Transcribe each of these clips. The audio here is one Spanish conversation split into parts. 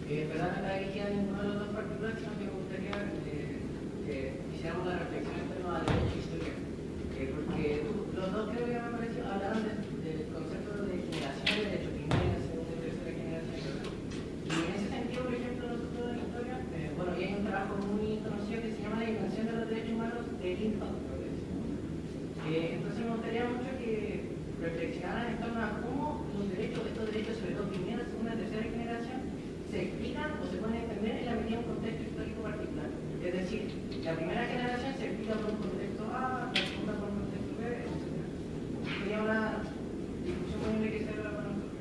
Perdón, no está dirigida a ninguno de los dos particulares, sino que me gustaría que hiciéramos una reflexión en torno a derecho y historia. Porque los dos creo que me pareció hablaron del concepto de generación de derecho, primera, segunda y tercera generación. Y en ese sentido, por ejemplo, nosotros en historia, bueno, y hay un trabajo muy conocido que se llama La dimensión de los derechos humanos de Linton. Entonces me gustaría mucho que reflexionaran en torno a cómo estos derechos, sobre todo primera, segunda y tercera generación, se explican o se pueden entender en la medida de un contexto histórico particular. Es decir, la primera generación se explica por un contexto A, la segunda por un contexto B, etc. Sería una discusión muy enriquecedora para nosotros.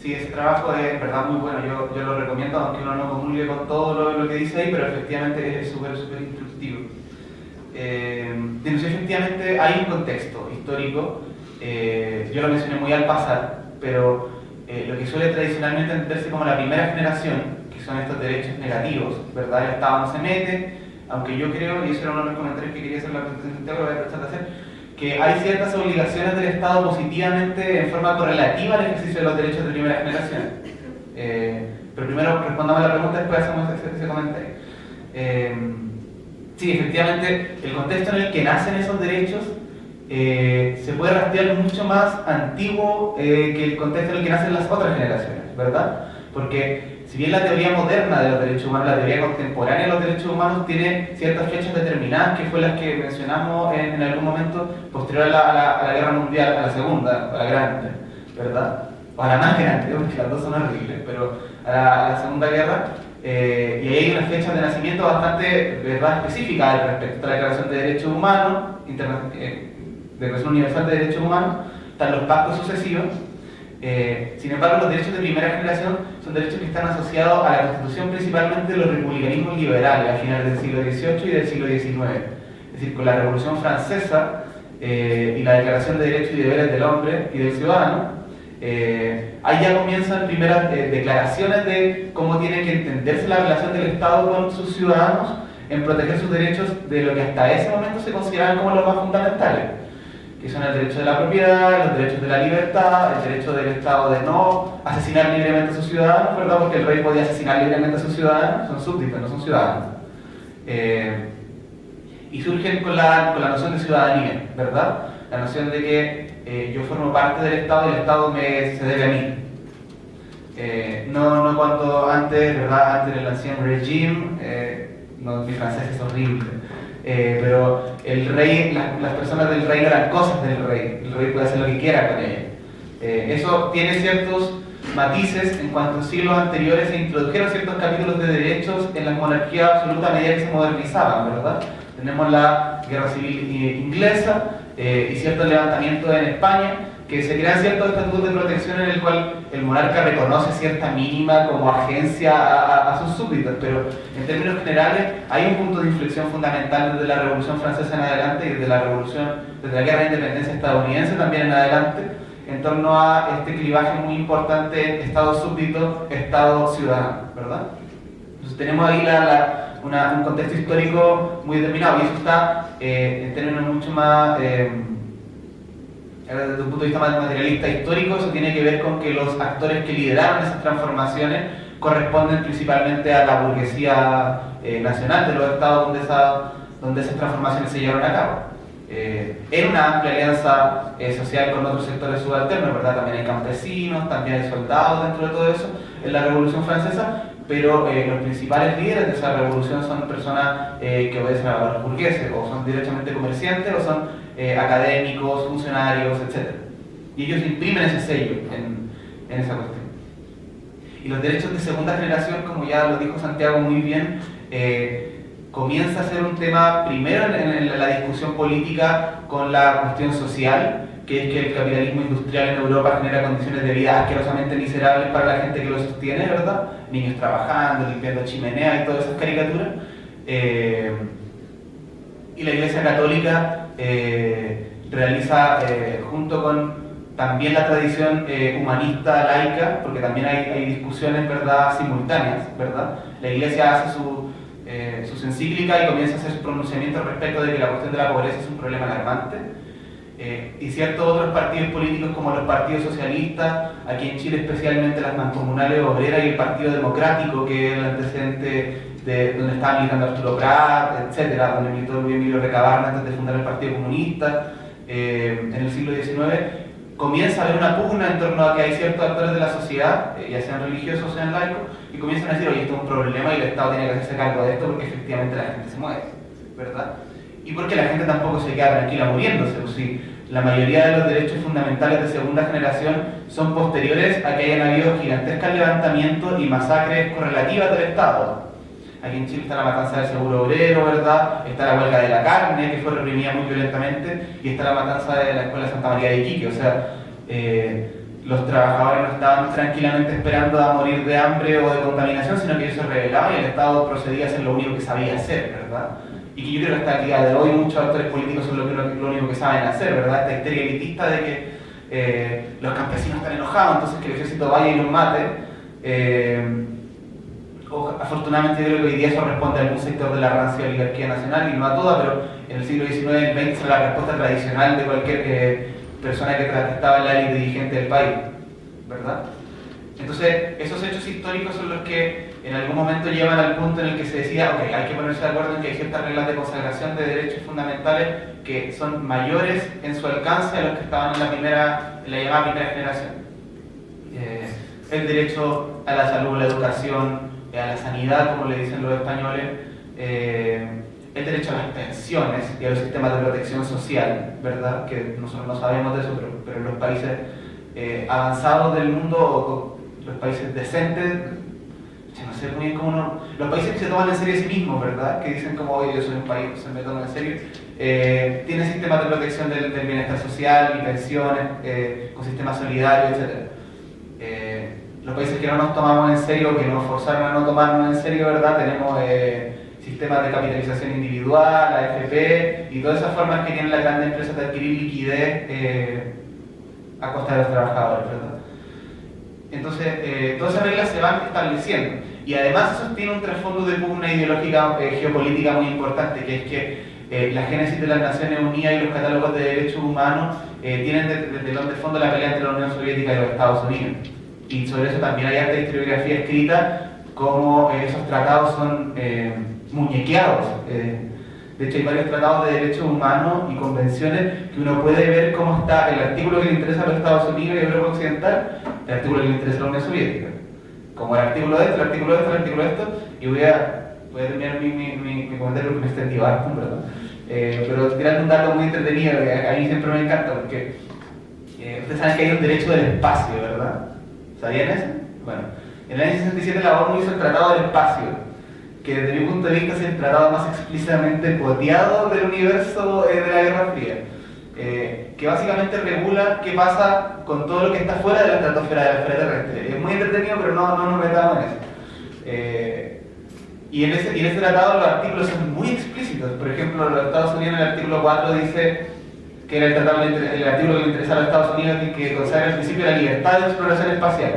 Sí, ese trabajo es en verdad muy bueno, yo lo recomiendo, aunque uno no comulgue con todo lo que dice ahí, pero efectivamente es súper instructivo. Efectivamente hay un contexto histórico, yo lo mencioné muy al pasar, pero lo que suele tradicionalmente entenderse como la primera generación, que son estos derechos negativos, ¿verdad? El Estado no se mete, aunque yo creo, y eso era uno de los comentarios que quería hacer en la presentación de Santiago, lo voy a aprovechar de hacer, que hay ciertas obligaciones del Estado positivamente en forma correlativa al ejercicio de los derechos de primera generación. Pero primero respondamos a la pregunta, después hacemos ese comentario. Sí, efectivamente, el contexto en el que nacen esos derechos se puede rastrear mucho más antiguo que el contexto en el que nacen las otras generaciones, ¿verdad? Porque si bien la teoría moderna de los derechos humanos, la teoría contemporánea de los derechos humanos tiene ciertas fechas determinadas, que fue las que mencionamos en algún momento posterior a la guerra mundial, a la segunda, a la grande, ¿verdad? O a la más grande, porque las dos son horribles, pero a la segunda guerra, y ahí hay unas fechas de nacimiento bastante, ¿verdad?, específicas al respecto. Está la Declaración de Derechos Humanos, Declaración Universal de Derechos Humanos, están los pactos sucesivos. Sin embargo, los derechos de primera generación son derechos que están asociados a la Constitución principalmente de los republicanismos liberales a finales del siglo XVIII y del siglo XIX. Es decir, con la Revolución Francesa y la Declaración de Derechos y Deberes del Hombre y del Ciudadano, ahí ya comienzan primeras declaraciones de cómo tiene que entenderse la relación del Estado con sus ciudadanos en proteger sus derechos de lo que hasta ese momento se consideraban como los más fundamentales, que son el derecho de la propiedad, los derechos de la libertad, el derecho del Estado de no asesinar libremente a sus ciudadanos, ¿verdad? Porque el rey podía asesinar libremente a sus ciudadanos, son súbditos, no son ciudadanos. Y surgen con la noción de ciudadanía, ¿verdad? La noción de que yo formo parte del Estado y el Estado se debe a mí. No cuando antes, ¿verdad? Antes del ancien régime, mi francés es horrible. Pero el rey, las personas del rey eran cosas del rey. El rey puede hacer lo que quiera con ellas. Eso tiene ciertos matices en cuanto en siglos anteriores se introdujeron ciertos capítulos de derechos en la monarquía absoluta a medida que se modernizaban, ¿verdad? Tenemos la Guerra Civil Inglesa y cierto levantamiento en España, que se crean ciertos estatutos de protección en el cual el monarca reconoce cierta mínima como agencia a sus súbditos, pero en términos generales hay un punto de inflexión fundamental desde la Revolución Francesa en adelante y desde la Guerra de Independencia estadounidense también en adelante, en torno a este clivaje muy importante Estado súbdito, Estado ciudadano, ¿verdad? Entonces tenemos ahí un contexto histórico muy determinado y eso está en términos mucho más... desde un punto de vista más materialista histórico, eso tiene que ver con que los actores que lideraron esas transformaciones corresponden principalmente a la burguesía nacional de los estados donde esas transformaciones se llevaron a cabo. En una amplia alianza social con otros sectores subalternos, ¿verdad? También hay campesinos, también hay soldados dentro de todo eso en la Revolución Francesa, pero los principales líderes de esa revolución son personas que obedecen a valores burgueses, o son directamente comerciantes, o son académicos, funcionarios, etc. Y ellos imprimen ese sello en esa cuestión. Y los derechos de segunda generación, como ya lo dijo Santiago muy bien, comienza a ser un tema primero en la discusión política con la cuestión social, que es que el capitalismo industrial en Europa genera condiciones de vida asquerosamente miserables para la gente que lo sostiene, ¿verdad? Niños trabajando, limpiando chimeneas y todas esas caricaturas. Y la Iglesia Católica realiza, junto con también la tradición humanista laica, porque también hay discusiones, ¿verdad?, simultáneas, ¿verdad? La Iglesia hace sus encíclicas y comienza a hacer sus pronunciamientos respecto de que la cuestión de la pobreza es un problema alarmante. Y ciertos otros partidos políticos como los partidos socialistas, aquí en Chile especialmente las mancomunales obreras y el Partido Democrático, que es el antecedente de donde estaba militando Arturo Prat, etcétera, donde militó Emilio Recabarren antes de fundar el Partido Comunista en el siglo XIX, comienza a haber una pugna en torno a que hay ciertos actores de la sociedad, ya sean religiosos o sean laicos, y comienzan a decir, oye, esto es un problema y el Estado tiene que hacerse cargo de esto porque efectivamente la gente se mueve, ¿verdad? Y porque la gente tampoco se queda tranquila muriéndose, pues sí, la mayoría de los derechos fundamentales de segunda generación son posteriores a que hayan habido gigantescos levantamientos y masacres correlativas del Estado. Aquí en Chile está la matanza del seguro obrero, ¿verdad? Está la huelga de la carne, que fue reprimida muy violentamente, y está la matanza de la Escuela Santa María de Iquique. O sea, los trabajadores no estaban tranquilamente esperando a morir de hambre o de contaminación, sino que ellos se rebelaban y el Estado procedía a hacer lo único que sabía hacer, ¿verdad? Y que yo creo que hasta el día de hoy muchos actores políticos son lo único que saben hacer, ¿verdad? Esta histeria elitista de que los campesinos están enojados, entonces que el ejército vaya y los mate. Afortunadamente yo creo que hoy día eso responde a algún sector de la rancia oligarquía nacional y no a toda, pero en el siglo XIX y el XX era la respuesta tradicional de cualquier persona que estaba en la élite dirigente del país, ¿verdad? Entonces, esos hechos históricos son los que en algún momento llevan al punto en el que se decía, ok, hay que ponerse de acuerdo en que hay ciertas reglas de consagración de derechos fundamentales que son mayores en su alcance a los que estaban en la llamada primera generación. El derecho a la salud, la educación, a la sanidad, como le dicen los españoles, el derecho a las pensiones y a los sistemas de protección social, ¿verdad? Que nosotros no sabemos de eso, pero en los países avanzados del mundo, o los países decentes, no sé muy bien cómo los países que se toman en serio a sí mismos, ¿verdad? Que dicen como, oye, yo soy un país, se me toman en serio, tienen sistemas de protección del bienestar social y pensiones, con sistemas solidarios, etc. Los países que no nos tomamos en serio, que nos forzaron a no tomarnos en serio, ¿verdad? Tenemos sistemas de capitalización individual, AFP y todas esas formas que tienen las grandes empresas de adquirir liquidez a costa de los trabajadores, ¿verdad? Entonces, todas esas reglas se van estableciendo y además eso tiene un trasfondo de pugna ideológica geopolítica muy importante, que es que la génesis de las Naciones Unidas y los catálogos de derechos humanos tienen de telón de fondo la pelea entre la Unión Soviética y los Estados Unidos. Y sobre eso también hay harta historiografía escrita, cómo esos tratados son muñequeados. De hecho, hay varios tratados de derechos humanos y convenciones que uno puede ver cómo está el artículo que le interesa a los Estados Unidos y a Europa Occidental, el artículo que le interesa a la Unión Soviética. Como el artículo de esto, el artículo de esto, el artículo de esto, y voy a terminar mi comentario porque me extendí harto, ¿verdad? Pero tirando un dato muy entretenido, que a mí siempre me encanta, porque ustedes saben que hay un derecho del espacio, ¿verdad? ¿Sabían eso? Bueno, en el año 67 la ONU hizo el Tratado del Espacio, que desde mi punto de vista es el tratado más explícitamente codeado del universo de la Guerra Fría, que básicamente regula qué pasa con todo lo que está fuera de la estratosfera de la esfera terrestre. Es muy entretenido, pero no nos metamos en eso. Y en ese tratado los artículos son muy explícitos. Por ejemplo, los Estados Unidos en el artículo 4 dice que era el artículo que le interesaba a los Estados Unidos y que consagra el principio de la libertad de exploración espacial.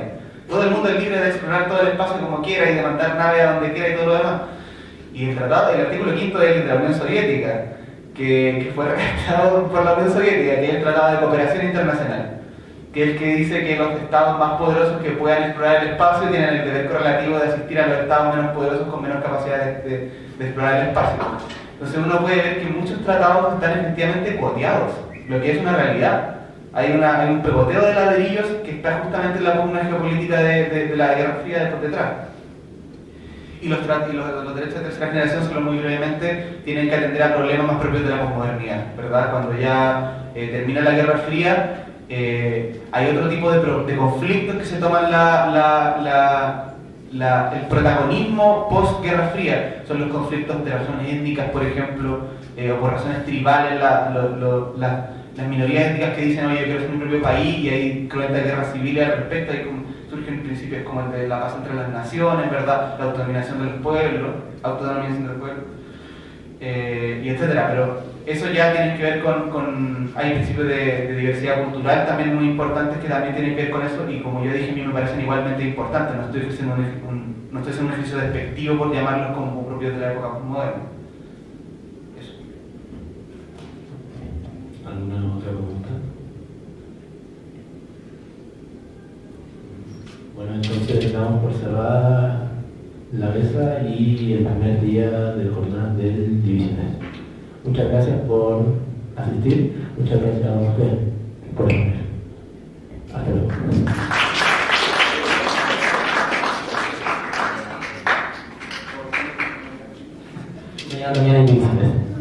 Todo el mundo es libre de explorar todo el espacio como quiera y de mandar naves a donde quiera y todo lo demás. Y el artículo 5 es el de la Unión Soviética, que fue redactado por la Unión Soviética, que es el Tratado de Cooperación Internacional, que es el que dice que los estados más poderosos que puedan explorar el espacio tienen el deber correlativo de asistir a los estados menos poderosos con menos capacidad de explorar el espacio. Entonces uno puede ver que muchos tratados están efectivamente codeados, lo que es una realidad. Hay un pegoteo de ladrillos que está justamente en la pugna geopolítica de la Guerra Fría por detrás. Y los derechos de tercera generación, solo muy brevemente, tienen que atender a problemas más propios de la posmodernidad, ¿verdad? Cuando ya termina la Guerra Fría, hay otro tipo de conflictos que se toman el protagonismo post-Guerra Fría. Son los conflictos de razones étnicas, por ejemplo, o por razones tribales, las minorías étnicas que dicen, oye, yo quiero ser mi propio país, y hay cruentas guerras civiles al respecto. Surgen principios como el de la paz entre las naciones, ¿verdad? La autodeterminación de los pueblos, autodeterminación del pueblo, y etcétera. Pero eso ya tiene que ver hay principios de diversidad cultural también muy importantes que también tienen que ver con eso, y como yo dije, a mí me parecen igualmente importantes. No estoy estoy haciendo un ejercicio despectivo por llamarlos como propios de la época moderna. Eso. ¿Alguna otra pregunta? Bueno, entonces damos por cerrada la mesa y el primer día del jornal del Divisiones. Muchas gracias por asistir, muchas gracias a ustedes por venir. Hasta luego. Mañana también hay Divisiones.